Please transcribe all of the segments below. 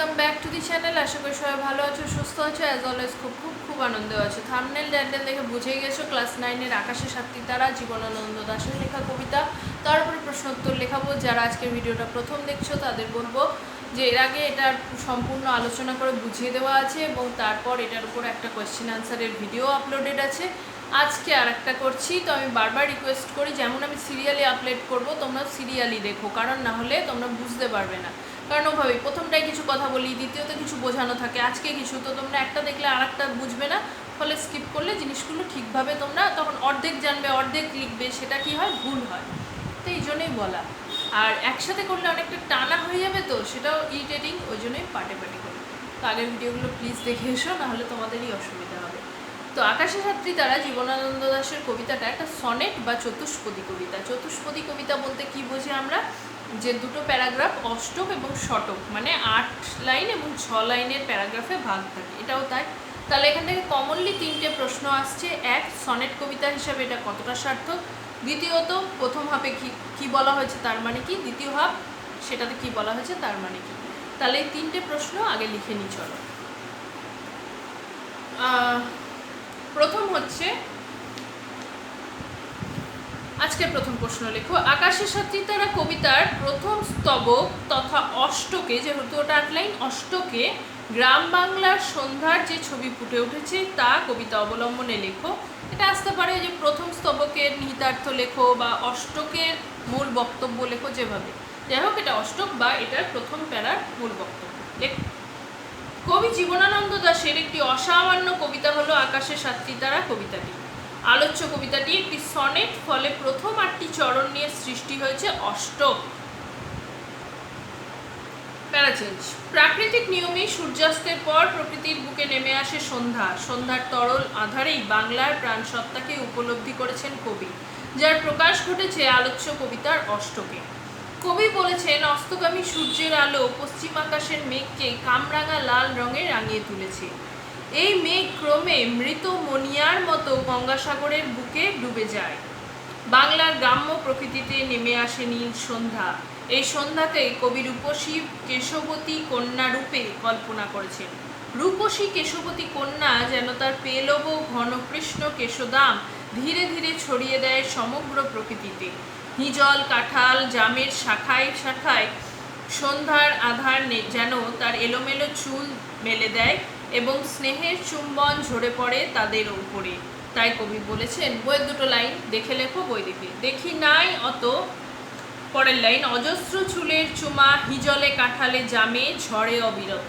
Welcome back to the channel. আশা করি সবাই ভালো আছো, সুস্থ আছো, অ্যাজ অলওয়েজ খুব খুব খুব আনন্দে আছো। থাম্বনেল টাইটেল দেখে বুঝেই গেছো ক্লাস 9-এর আকাশে সাতটি তারা জীবনানন্দ দাশের লেখা কবিতা। তার উপরে প্রশ্ন উত্তর লেখাবো। যারা আজকের ভিডিওটা প্রথম দেখছো তাদের বলবো যে এর আগে এটার সম্পূর্ণ আলোচনা করে বুঝিয়ে দেওয়া আছে এবং তারপর এটার উপর একটা কোয়েশ্চেন আনসারের ভিডিও আপলোডেড আছে। আজকে আর একটা করছি, তো আমি বারবার রিকোয়েস্ট করি যেমন আমি সিরিয়ালি আপলোড করব তোমরা সিরিয়ালি দেখো, কারণ না হলে তোমরা বুঝতে পারবে না। কারণ ওভাবেই প্রথমটায় কিছু কথা বলি, দ্বিতীয়তে কিছু বোঝানো থাকে, আজকে কিছু, তো তোমরা একটা দেখলে আর একটা বুঝবে না, ফলে স্কিপ করলে জিনিসগুলো ঠিকভাবে তোমরা তখন অর্ধেক জানবে অর্ধেক লিখবে, সেটা কি হয়, ভুল হয়। তো এই জন্যই বলা। আর একসাথে করলে অনেকটা টানা হয়ে যাবে, তো সেটাও ইরিটেটিং, ওই জন্যই পার্টে পার্টি করি। তো আগের ভিডিওগুলো প্লিজ দেখে এসো, নাহলে তোমাদেরই অসুবিধা হবে। তো আকাশে ছাত্রী তারা জীবনানন্দ দাশের কবিতাটা একটা সনেট বা চতুষ্পদী কবিতা। চতুষ্পদী কবিতা বলতে কি বুঝি আমরা, যে দুটো প্যারাগ্রাফ অষ্টক এবং শতক, মানে 8 লাইন এবং 6 লাইনের প্যারাগ্রাফে ভাগ থাকে, এটাও তাই। তাহলে এখান থেকে কমনলি 3টে প্রশ্ন আসছে। এক, সনেট কবিতা হিসাবে এটা কতটা সার্থক। দ্বিতীয়ত, প্রথম হাফে কি বলা হয়েছে তার মানে কি, দ্বিতীয় হাফ সেটাতে কি বলা হয়েছে তার মানে কি। তাহলে এই 3টে প্রশ্ন আগে লিখে নিই চলো। প্রথম হচ্ছে, আজকের প্রথম প্রশ্ন লেখো। আকাশে সাতটি তারা কবিতার প্রথম স্তবক তথা অষ্টকে, যেহেতু ওটা 8 লাইন, অষ্টকে গ্রাম বাংলার সন্ধ্যার যে ছবি ফুটে উঠেছে তা কবিতা অবলম্বনে লেখো। এটা আসতে পারে যে প্রথম স্তবকের নিহিতার্থ লেখো বা অষ্টকের মূল বক্তব্য লেখো, যেভাবে। যাই হোক, এটা অষ্টক বা এটার প্রথম প্যারার মূল বক্তব্য লেখো। কবি জীবনানন্দ দাশের একটি অসামান্য কবিতা হলো আকাশে সাতটি তারা কবিতাটি। আলোচ্য কবিতাটি একটি সনেট, ফলে প্রথম 8টি চরণ নিয়ে সৃষ্টি হয়েছে অষ্টক। প্যারাচেঞ্জ। প্রাকৃতিক নিয়মে সূর্যাস্তের পর প্রকৃতির বুকে নেমে আসে সন্ধ্যা। সন্ধ্যার তরল আধারেই বাংলার প্রাণসত্তাকে উপলব্ধি করেছেন কবি, যার প্রকাশ ঘটেছে আলোচ্য কবিতার অষ্টকে। কবি বলেছেন, অস্তগামী সূর্যের আলো পশ্চিম আকাশের মেঘকে কামরাঙা লাল রঙে রাঙিয়ে তুলেছে। এই মেঘ ক্রমে মৃত মনিয়ার মতো গঙ্গাসাগরের বুকে ডুবে যায়। বাংলার গ্রাম্য প্রকৃতিতে নেমে আসে নীল সন্ধ্যা। এই সন্ধ্যাকে কবি রূপসী কেশবতী কন্যা রূপে কল্পনা করেছেন। রূপসী কেশবতী কন্যা যেন তার পেলব ঘনকৃষ্ণ কেশদাম ধীরে ধীরে ছড়িয়ে দেয় সমগ্র প্রকৃতিতে। হিজল, কাঁঠাল, জামের শাখায় শাখায় সন্ধ্যার আধার যেন তার এলোমেলো চুল মেলে দেয় এবং স্নেহের চুম্বন ঝরে পড়ে তাদের উপরে। তাই কবি বলেছেন, বইয়ের দুটো লাইন দেখে লেখো, বই দেখে। দেখি নাই অত, পরের লাইন, অজস্র চুলের চুমা হিজলে কাঁঠালে জামে ঝড়ে অবিরত।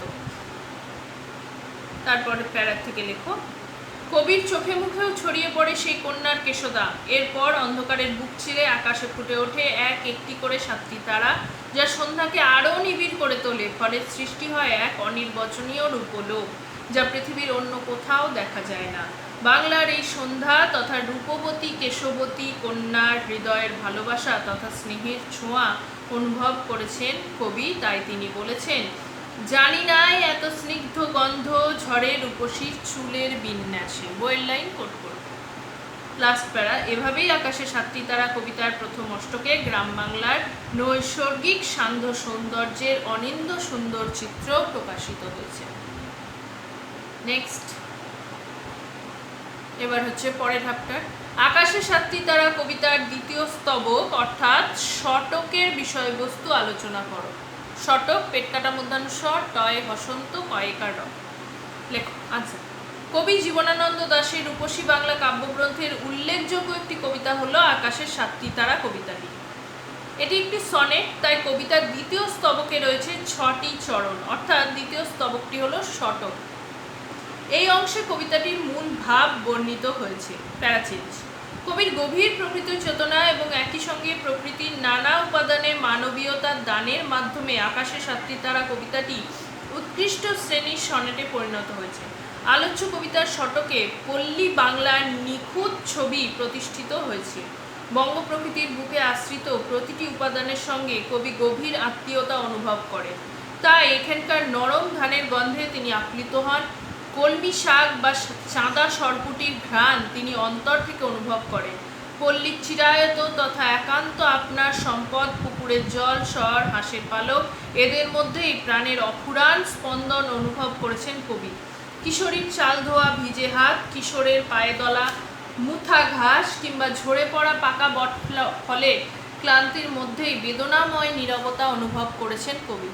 তারপরে প্যারা থেকে লেখো। কবির চোখে মুখেও ছড়িয়ে পড়ে সেই কন্যার কেশদাম। এরপর অন্ধকারের বুক চিরে আকাশে ফুটে ওঠে এক একটি করে 7টি তারা, যা সন্ধ্যাকে আরও নিবিড় করে তোলে। ফলে সৃষ্টি হয় এক অনির্বচনীয় রূপলোক, যা পৃথিবীর অন্য কোথাও দেখা যায় না। বাংলার এই সন্ধ্যা তথা রূপবতী কেশবতী কন্যার হৃদয়ের ভালোবাসা তথা স্নেহের ছোঁয়া অনুভব করেছেন কবি। তাই তিনি বলেছেন, জানি নাই এত স্নিগ্ধ গন্ধ ঝড়ে রূপসীর চুলের বিন্যাসে। বইয়ের লাইন কোট করব। লাস্ট প্যারা। এভাবেই আকাশে সাতটি তারা কবিতার প্রথম অষ্টকে গ্রাম বাংলার নৈসর্গিক সান্ধ্য সৌন্দর্যের অনিন্দ্য সুন্দর চিত্র প্রকাশিত হয়েছে। নেক্সট, এবার হচ্ছে পরের ধাপটার। আকাশে সাতটি তারা কবিতার দ্বিতীয় স্তবক অর্থাৎ শতকের বিষয়বস্তু আলোচনা করো। শতক, পেট কাটা মধ্যাহ্ন স, টয় বসন্ত, কয়েকার র। লেখো আনসার। কবি জীবনানন্দ দাশের রূপসী বাংলা কাব্যগ্রন্থের উল্লেখযোগ্য একটি কবিতা হলো আকাশের সাতটি তারা কবিতাটি। এটি একটি সনেট, তাই কবিতার দ্বিতীয় স্তবকে রয়েছে 6টি চরণ, অর্থাৎ দ্বিতীয় স্তবকটি হলো শতক। এই অংশে কবিতাটির মূল ভাব বর্ণিত হয়েছে। প্যারাচেঞ্জ। কবির গভীর প্রকৃত চেতনা এবং একই সঙ্গে প্রকৃতির নানা উপাদানে মানবীয়তার দানের মাধ্যমে আকাশে সাতটি তারা কবিতাটি উৎকৃষ্ট শ্রেণীর সনেটে পরিণত হয়েছে। আলোচ্য কবিতার শতকে পল্লী বাংলার নিখুঁত ছবি প্রতিষ্ঠিত হয়েছে। বঙ্গ প্রকৃতির বুকে আশ্রিত প্রতিটি উপাদানের সঙ্গে কবি গভীর আত্মীয়তা অনুভব করেন। তাই এখানকার নরম ধানের গন্ধে তিনি আপ্লুত হন। কলমি শাক বা চাঁদা সরপুটির ঘ্রাণ তিনি অন্তর থেকে অনুভব করেন। পল্লী চিরায়ত তথা একান্ত আপনার সম্পদ, পুকুরের জল, স্বর, হাঁসের পালক, এদের মধ্যেই প্রাণের অফুরান স্পন্দন অনুভব করেছেন কবি। কিশোরীর চাল ধোয়া ভিজে হাত, কিশোরের পায়ে দলা মুথা ঘাস কিংবা ঝরে পড়া পাকা বট ফলে ক্লান্তির মধ্যেই বেদনাময় নীরবতা অনুভব করেছেন কবি।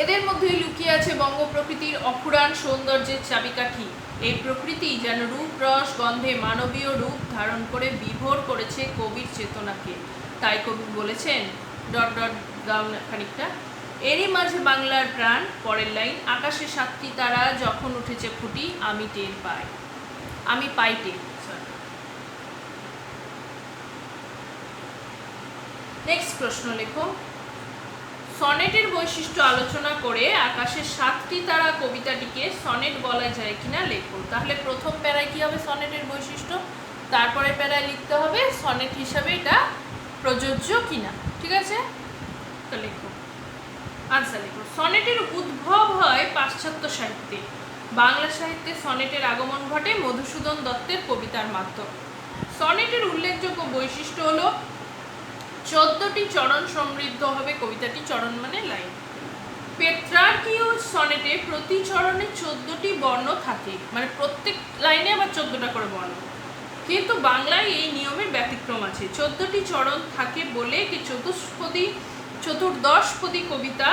এদের মধ্যেই লুকিয়ে আছে বঙ্গ প্রকৃতির অফুরান সৌন্দর্যের চাবিকাঠি। এই প্রকৃতি যেন রূপ রস গন্ধে মানবীয় রূপ ধারণ করে বিভোর করেছে কবির চেতনাকে। তাই কবি বলেছেন গাউন খানিকটা, এরই মাঝে বাংলার প্রাণ। পরের লাইন, আকাশে 7টি তারা যখন উঠেছে ফুটি, আমি টের পাই, আমি পাই টের। নেক্সট প্রশ্ন লেখো। সনেটের বৈশিষ্ট্য আলোচনা করে আকাশের 7টি তারা কবিতাটিকে সনেট বলা যায় কিনা লেখো। তাহলে প্রথম প্যারায় কি হবে সনেটের বৈশিষ্ট্য, তারপরে প্যারায় লিখতে হবে সনেট হিসাবে এটা প্রযোজ্য কিনা। ঠিক আছে, তো লেখো, আনসার লেখো। সনেটের উদ্ভব হয় পাশ্চাত্য সাহিত্যে। বাংলা সাহিত্যে সনেটের আগমন ঘটে মধুসূদন দত্তের কবিতার মাধ্যমে। সনেটের উল্লেখযোগ্য বৈশিষ্ট্য হলো 14টি চরণ সমৃদ্ধ হবে কবিতাটি। চরণ মানে লাইন। পেত্রার্কীয় সনেটে প্রতি চরণে 14টি বর্ণ থাকে, মানে প্রত্যেক লাইনে আবার 14টা করে বর্ণ। কিন্তু বাংলায় এই নিয়মের ব্যতিক্রম আছে। 14টি চরণ থাকে বলে কি চতুর্দশপদী কবিতা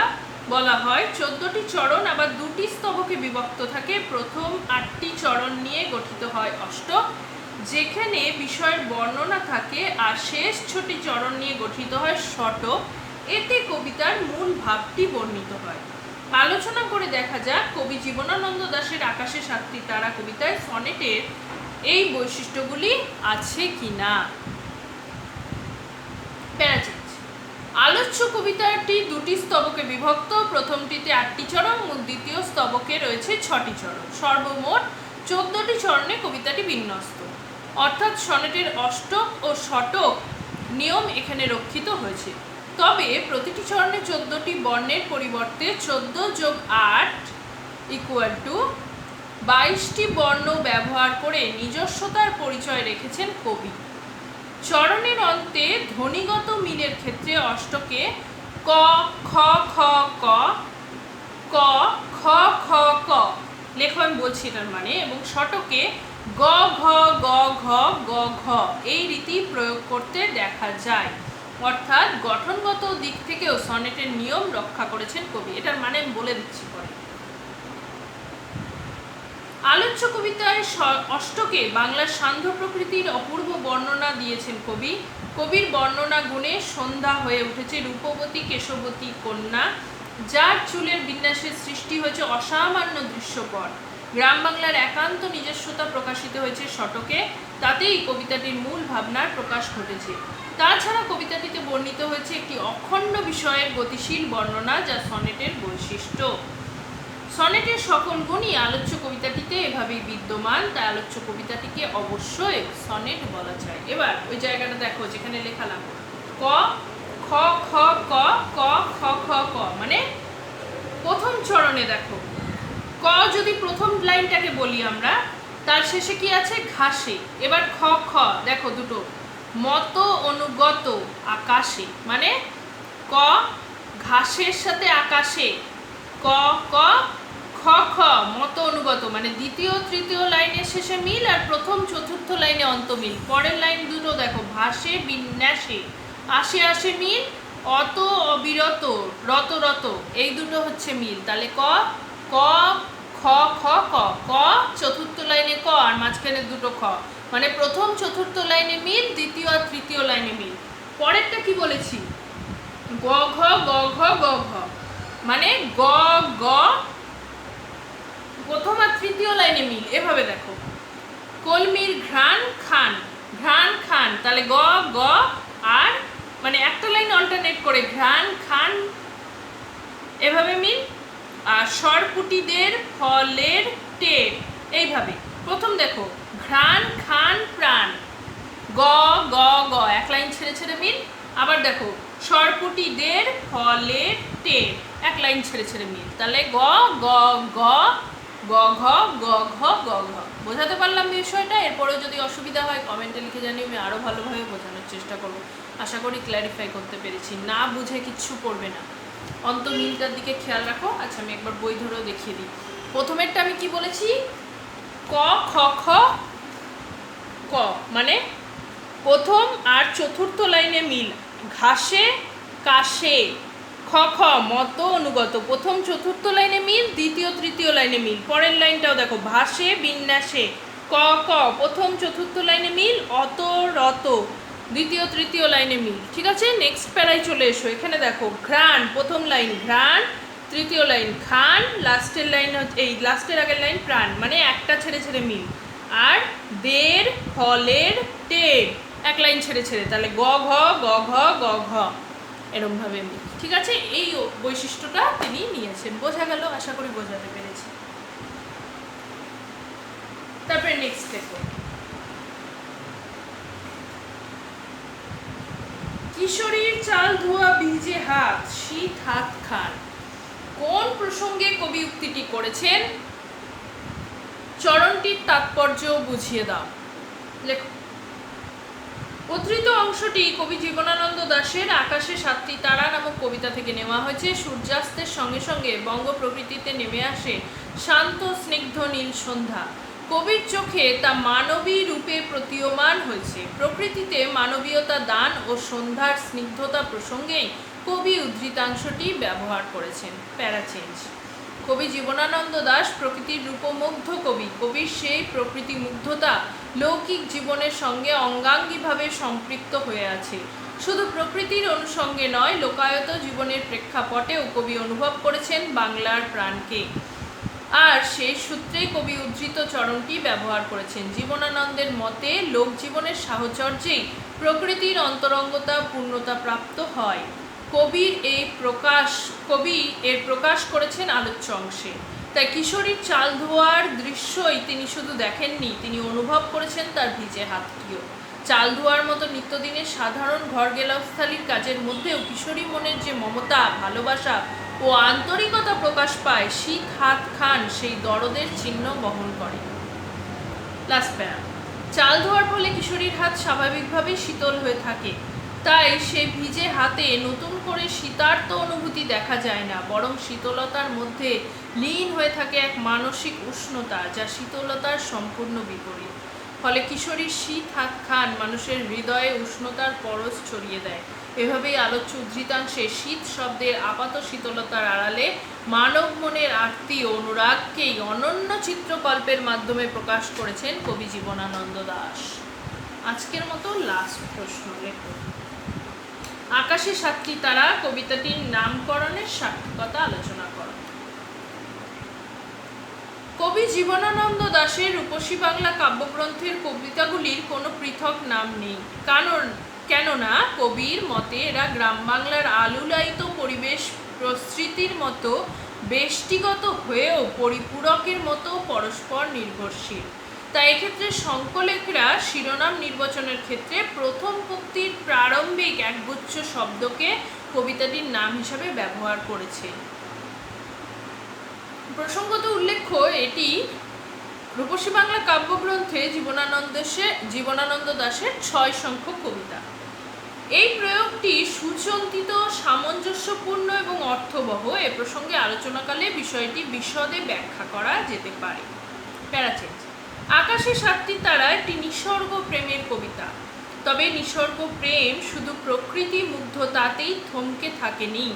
বলা হয়। 14টি চরণ আবার 2টি স্তবকে বিভক্ত থাকে। প্রথম 8টি চরণ নিয়ে গঠিত হয় অষ্টক, যেখানে বিষয়ের বর্ণনা থাকে, আর শেষ 6টি চরণ নিয়ে গঠিত হয় শতক। এতে কবিতার মূল ভাবটি বর্ণিত হয়। আলোচনা করে দেখা যাক কবি জীবনানন্দ দাশের আকাশে 7টি তারা কবিতায় সনেটের এই বৈশিষ্ট্যগুলি আছে কিনা। আলোচ্য কবিতাটি 2টি স্তবকে বিভক্ত। প্রথমটিতে 8টি চরণ এবং দ্বিতীয় স্তবকে রয়েছে 6টি চরণ। সর্বমোট 14টি চরণে কবিতাটি বিন্যস্ত, অর্থাৎ সনেটের অষ্টক ও শতক নিয়ম এখানে রক্ষিত হয়েছে। তবে প্রতিটি চরণে 14টি বর্ণের পরিবর্তে 14 যোগ 8 = 22টি বর্ণ ব্যবহার করে নিজস্বতার পরিচয় রেখেছেন কবি। চরণের অন্তে ধ্বনিগত মিলের ক্ষেত্রে অষ্টকে ক, খ, খ, ক, ক, খ, খ, ক লেখো, আমি বলছি এটার মানে, এবং শতকে গ, ঘ, গ, ঘ, গ, ঘ এই রীতি প্রয়োগ করতে দেখা যায়। অর্থাৎ গঠনগত দিক থেকেও সনেটের নিয়ম রক্ষা করেছেন কবি। এটার মানে আমি বলে দিচ্ছি পরে। আলোচ্য কবিতায় অষ্টকে বাংলার সান্ধ্য প্রকৃতির অপূর্ব বর্ণনা দিয়েছেন কবি। কবির বর্ণনা গুণে সন্ধ্যা হয়ে উঠেছে রূপবতী কেশবতী কন্যা, যার চুলের বিন্যাসের সৃষ্টি হয়েছে অসামান্য দৃশ্যপট। গ্রাম বাংলার একান্ত নিজস্বতা প্রকাশিত হয়েছে শতকে, তাতেই কবিতাটির মূল ভাবনার প্রকাশ ঘটেছে। তাছাড়া কবিতাটিতে বর্ণিত হয়েছে একটি অখণ্ড বিষয়ের গতিশীল বর্ণনা, যা সনেটের বৈশিষ্ট্য। সনেটের সকল গুণই আলোচ্য কবিতাটিতে এভাবেই বিদ্যমান, তাই আলোচ্য কবিতাটিকে অবশ্যই সনেট বলা যায়। এবার ওই জায়গাটা দেখো যেখানে লেখালাম ক, খ, খ, ক, ক, খ, খ, ক, মানে প্রথম চরণে দেখো ক, যদি প্রথম লাইনটাকে বলি আমরা, তার শেষে কি আছে ঘাসে। এবার খ, খ দেখো দুটো, মত অনুগত আকাশে, মানে ক ঘাসের সাথে আকাশে, ক, ক, খ, খ মত অনুগত, মানে দ্বিতীয় তৃতীয় লাইনের শেষে মিল আর প্রথম চতুর্থ লাইনে অন্তমিল। পরের লাইন দুটো দেখো, ভাসে বিন্যাসে, আসে আসে মিল, অত অবিরত, রত রত, এই দুটো হচ্ছে মিল। তাহলে ক, ক, খ, খ, ক, ক চতুর্থ লাইনে ক আর মাঝখানে দুটো খ, মানে প্রথম চতুর্থ লাইনে মিল, দ্বিতীয় আর তৃতীয় লাইনে মিল। পরেরটা কি বলেছি, গ, ঘ, গ, ঘ, গ, ঘ, মানে গ, গ প্রথম আর তৃতীয় লাইনে মিল। এভাবে দেখো কলমির ঘ্রাণ খান, ঘ্রাণ খান, তাহলে গ, গ আর মানে একটা লাইন অল্টারনেট করে ঘ্রাণ খান, এভাবে মিল। আর সরপুটিদের ফলের টের, এইভাবে। প্রথম দেখো ঘ্রাণ খান প্রাণ, গ, গ, গ এক লাইন ছেড়ে ছেড়ে মিল। আবার দেখো সরপুটিদের ফলের টের, এক লাইন ছেড়ে ছেড়ে মিল। তাহলে গ, গ, গ, গ ঘ গ ঘ গ ঘ। বোঝাতে পারলাম বিষয়টা? এরপরেও যদি অসুবিধা হয় কমেন্টে লিখে জানিয়ে আমি আরও ভালোভাবে বোঝানোর চেষ্টা করব। আশা করি ক্ল্যারিফাই করতে পেরেছি। না বুঝে কিচ্ছু পড়বে না, অন্ত মিলটার দিকে খেয়াল রাখো। আচ্ছা, আমি একবার বই ধরেও দেখিয়ে দিই। প্রথমেরটা আমি কি বলেছি? ক খ খ ক, মানে প্রথম আর চতুর্থ লাইনে মিল। ঘাসে কাশে, খ খ মত অনুগত, প্রথম চতুর্থ লাইনে মিল, দ্বিতীয় তৃতীয় লাইনে মিল। পরের লাইনটাও দেখো, ভাসে বিন্যাসে, ক ক প্রথম চতুর্থ লাইনে মিল, অত রত দ্বিতীয় তৃতীয় লাইনে মিল। ঠিক আছে, নেক্সট প্যারায় চলে এসো। এখানে দেখো, ঘ্রাণ প্রথম লাইন ঘ্রাণ, তৃতীয় লাইন খান, লাস্টের লাইন এই লাস্টের আগের লাইন প্রাণ, মানে একটা ছেড়ে ছেড়ে মিল। আর দের ফলের টের, এক লাইন ছেড়ে ছেড়ে, তাহলে গ ঘ গ ঘ গ ঘ এরমভাবে মিল। ঠিক আছে, এই বৈশিষ্ট্যটা তিনি নিয়েছেন। বোঝা গেল? আশা করি বোঝাতে পেরেছি। তারপরে নেক্সট দেখো, কিশোরীর চাল ধোয়া ভিজে হাত, শীত হাত খান। কোন প্রসঙ্গে কবি উক্তিটি করেছেন? চরণটির তাৎপর্য বুঝিয়ে দাও। লেখো। উদ্ধৃত অংশটি কবি জীবনানন্দ দাশের আকাশে সাতটি তারা নামক কবিতা থেকে নেওয়া হয়েছে। সূর্যাস্তের সঙ্গে সঙ্গে বঙ্গ প্রকৃতিতে নেমে আসে শান্ত স্নিগ্ধ নীল সন্ধ্যা। কবির চোখে তা মানবী রূপে প্রতীয়মান হয়েছে। প্রকৃতিতে মানবীয়তা দান ও সন্ধ্যার স্নিগ্ধতা প্রসঙ্গেই কবি উদ্ধৃতাংশটি ব্যবহার করেছেন। প্যারা চেঞ্জ। কবি জীবনানন্দ দাশ প্রকৃতির রূপমুগ্ধ কবি। কবির সেই প্রকৃতি মুগ্ধতা লৌকিক জীবনের সঙ্গে অঙ্গাঙ্গিভাবে সম্পৃক্ত হয়ে আছে। শুধু প্রকৃতির অনুষঙ্গে নয়, লোকায়ত জীবনের প্রেক্ষাপটেও কবি অনুভব করেছেন বাংলার প্রাণকে। আর সেই সূত্রেই কবি উদ্ধৃত চরণটি ব্যবহার করেছেন। জীবনানন্দের মতে লোকজীবনের সাহচর্যেই প্রকৃতির অন্তরঙ্গতা পূর্ণতা প্রাপ্ত হয়। কবি এর প্রকাশ করেছেন আলোচ্য অংশে। তাই কিশোরীর চাল ধোয়ার দৃশ্যই তিনি শুধু দেখেননি, তিনি অনুভব করেছেন তার ভিজে হাতটিও। চাল ধোয়ার মতো নিত্যদিনের সাধারণ ঘর গেলাস্থালির কাজের মধ্যেও কিশোরী মনের যে মমতা, ভালোবাসা ও আন্তরিকতা প্রকাশ পায়, শীত হাত খান সেই দরদের চিহ্ন বহন করে। লাস্ট প্যারা। চাল ধোয়ার ফলে কিশোরীর হাত স্বাভাবিকভাবেই শীতল হয়ে থাকে। তাই সে ভিজে হাতে নতুন করে শীতার্ত অনুভূতি দেখা যায় না, বরং শীতলতার মধ্যে লীন হয়ে থাকে এক মানসিক উষ্ণতা, যা শীতলতার সম্পূর্ণ বিপরীত। ফলে কিশোরীর শীত হাত খান মানুষের হৃদয়ে উষ্ণতার পরশ ছড়িয়ে দেয়। এভাবেই আলোচ্য উদ্ধৃতাংশে শীত শব্দের আপাত শীতলতার আড়ালে মানব মনের আরতি ও অনুরাগকেই অনন্য চিত্রকল্পের মাধ্যমে প্রকাশ করেছেন কবি জীবনানন্দ দাশ। আজকের মতো লাস্ট প্রশ্ন লেখো। আকাশে সাতটি তারা কবিতাটির নামকরণের সার্থকতা আলোচনা করো। কবি জীবনানন্দ দাশের রূপসী বাংলা কাব্যগ্রন্থের কবিতাগুলির কোনো পৃথক নাম নেই। কেননা কবির মতে এরা গ্রাম বাংলার আলুলায়িত পরিবেশ প্রস্তুতির মতো বেষ্টিগত হয়েও পরিপূরকের মতো পরস্পর নির্ভরশীল। তাই এক্ষেত্রে সংকলকেরা শিরোনাম নির্বাচনের ক্ষেত্রে প্রথম পংক্তির প্রারম্ভিক একগুচ্ছ শব্দকে কবিতাটির নাম হিসাবে ব্যবহার করেছে। প্রসঙ্গত উল্লেখ্য, এটি রূপসী বাংলা কাব্যগ্রন্থে জীবনানন্দ দাশের 6 সংখ্যক কবিতা। এই প্রয়োগটি সুচিন্তিত, সামঞ্জস্যপূর্ণ এবং অর্থবহ। এ প্রসঙ্গে আলোচনাকালে বিষয়টি বিশদে ব্যাখ্যা করা যেতে পারে। প্যারাচেঞ্জ। আকাশে সাতটি তারা একটি নিসর্গ প্রেমের কবিতা। তবে নিসর্গ প্রেম শুধু প্রকৃতি মুগ্ধতাতেই থমকে থাকেনি,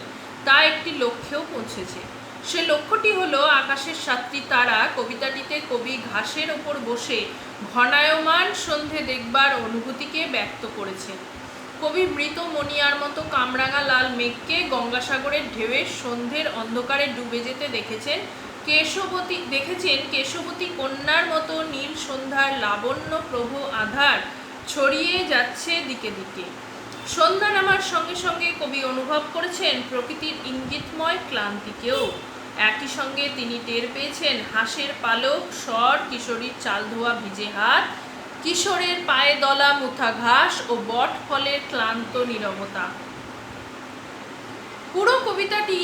তা একটি লক্ষ্যেও পৌঁছেছে। সে লক্ষ্যটি হলো আকাশের সাতটি তারা। কবিতাটিতে কবি ঘাসের ওপর বসে ঘনায়মান সন্ধে দেখবার অনুভূতিকে ব্যক্ত করেছেন। কবি মৃত মনিয়ার মতো কামরাঙা লাল মেঘকে গঙ্গাসাগরের ঢেউয়ে সন্ধ্যের অন্ধকারে ডুবে যেতে দেখেছেন। কেশবতী কন্যার মতো নীল সন্ধ্যার লাবণ্য প্রভ আধার ছড়িয়ে যাচ্ছে দিকে দিকে। সন্ধ্যা নামার সঙ্গে সঙ্গে কবি অনুভব করেছেন প্রকৃতির ইঙ্গিতময় ক্লান্তিকেও। একই সঙ্গে তিনি টের পেয়েছেন হাঁসের পালক স্বর, কিশোরীর চাল ধোয়া ভিজে হাত, কিশোরের পায়ে দলা মুথা ঘাস ও বট ফলের ক্লান্ত নীরবতা। পুরো কবিতাটি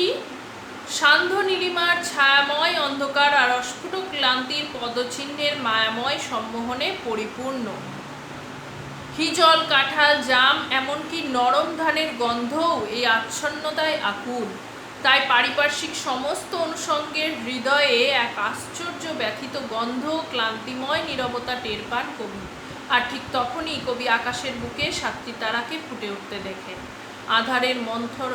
সান্ধ্য নীলিমার ছায়াময় অন্ধকার আর অস্ফুট ক্লান্তির পদচিহ্নের মায়াময় সম্মোহনে পরিপূর্ণ। হিজল, কাঁঠাল, জাম, এমনকি নরম ধানের গন্ধও এই আচ্ছন্নতায় আকুল। তাই পারিপার্শ্বিক সমস্ত অনুষঙ্গের হৃদয়ে এক আশ্চর্য ব্যথিত গন্ধ, ক্লান্তিময় নীরবতা টের পান কবি। আর ঠিক তখনই কবি আকাশের বুকে 7টি তারাকে ফুটে উঠতে দেখেন। আধারের মন্থর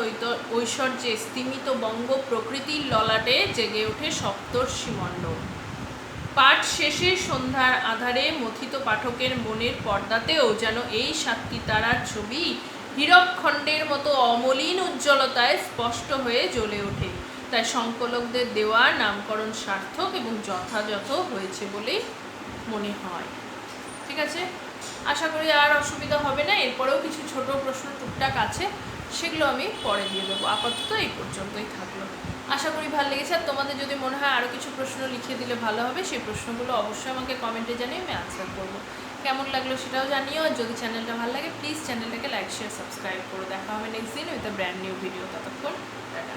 ঐশ্বর্যে স্তিমিত বঙ্গ প্রকৃতির ললাটে জেগে ওঠে সপ্তর্ষিমণ্ডল। পাঠ শেষে সন্ধ্যার আধারে মথিত পাঠকের মনের পর্দাতেও যেন এই 7টি তারার ছবি হীরকখণ্ডের মতো অমলিন উজ্জ্বলতায় স্পষ্ট হয়ে জ্বলে ওঠে। তাই সংকলকদের দেওয়া নামকরণ সার্থক এবং যথাযথ হয়েছে বলেই মনে হয়। ঠিক আছে, আশা করি আর অসুবিধা হবে না। এরপরেও কিছু ছোট প্রশ্ন টুকটাক আছে, সেগুলো আমি পরে দিয়ে দেবো। আপাতত এই পর্যন্তই থাকলো। আশা করি ভালো লেগেছে। আর তোমাদের যদি মনে হয় আরও কিছু প্রশ্ন লিখে দিলে ভালো হবে, সেই প্রশ্নগুলো অবশ্যই আমাকে কমেন্টে জানিয়ে আমি আনসার করবো। কেমন লাগলো সেটাও জানিও। আর যদি চ্যানেলটা ভালো লাগে প্লিজ চ্যানেলটাকে লাইক, শেয়ার, সাবস্ক্রাইব করো। দেখা হবে নেক্সট দিন with a brand new video. ততক্ষণ টাটা।